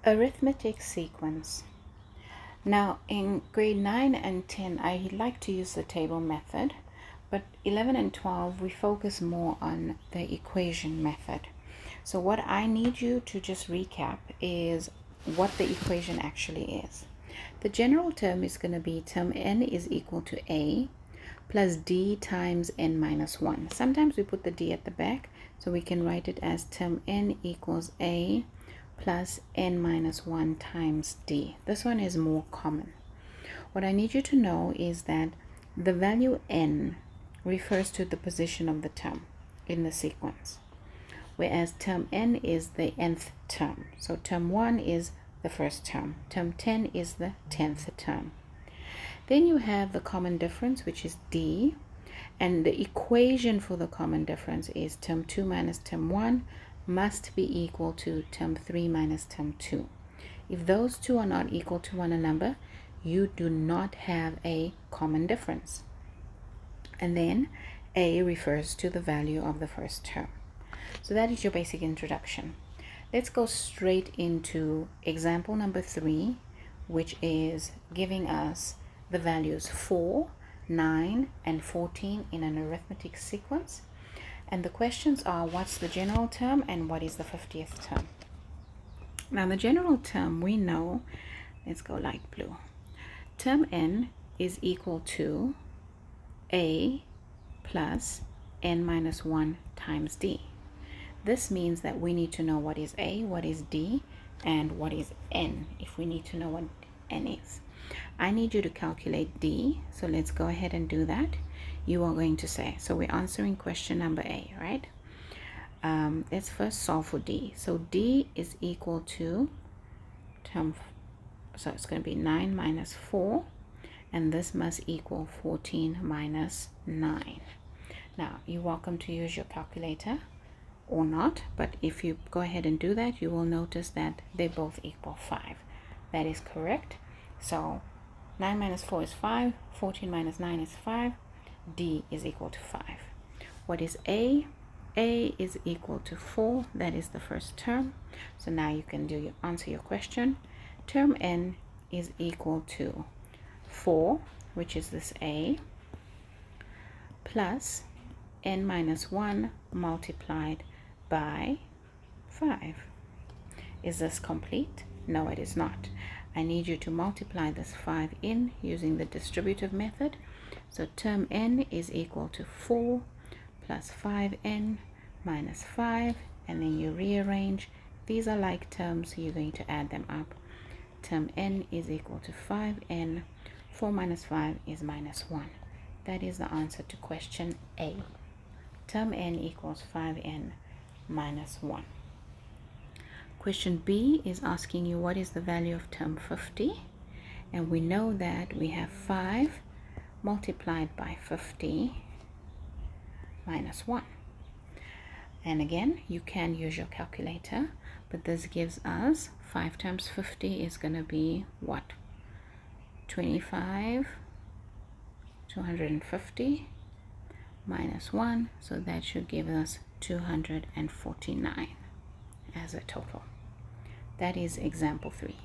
Arithmetic sequence. Now in grade 9 and 10 I like to use the table method, but 11 and 12 we focus more on the equation method. So what I need you to just recap is what the equation actually is. The general term is going to be term n is equal to a plus d times n minus 1. Sometimes we put the d at the back, so we can write it as term n equals a plus n minus 1 times d. This one is more common. What I need you to know is that the value n refers to the position of the term in the sequence, whereas term n is the nth term. So term 1 is the first term, term 10 is the 10th term. Then you have the common difference, which is d, and the equation for the common difference is term 2 minus term 1 must be equal to term 3 minus term 2. If those two are not equal to one another, you do not have a common difference. And then a refers to the value of the first term. So that is your basic introduction. Let's go straight into example number 3, which is giving us the values 4, 9, and 14 in an arithmetic sequence. And the questions are, what's the general term and what is the 50th term? Now the general term we know, let's go light blue. Term n is equal to a plus n minus 1 times d. This means that we need to know what is a, what is d, and what is n if we need to know what n is. I need you to calculate d, so let's go ahead and do that. You are going to say, so we're answering question number A, right? Let's first solve for d. So d is equal to so it's going to be 9 minus 4, and this must equal 14 minus 9. Now you're welcome to use your calculator or not, but if you go ahead and do that, you will notice that they both equal 5. That is correct. So 9 minus 4 is 5, 14 minus 9 is 5, d is equal to 5. What is a? A is equal to 4, that is the first term. So now you can answer your question. Term n is equal to 4, which is this a, plus n minus 1 multiplied by 5. Is this complete? No, it is not. I need you to multiply this 5 in using the distributive method. So term n is equal to 4 plus 5n minus 5, and then you rearrange. These are like terms, so you're going to add them up. Term n is equal to 5n. 4 minus 5 is minus 1. That is the answer to question A. Term n equals 5n minus 1. Question B is asking you what is the value of term 50, and we know that we have 5 multiplied by 50 minus 1. And again, you can use your calculator, but this gives us 5 times 50 is going to be what? 25, 250 minus 1, so that should give us 249 as a total. That is example 3.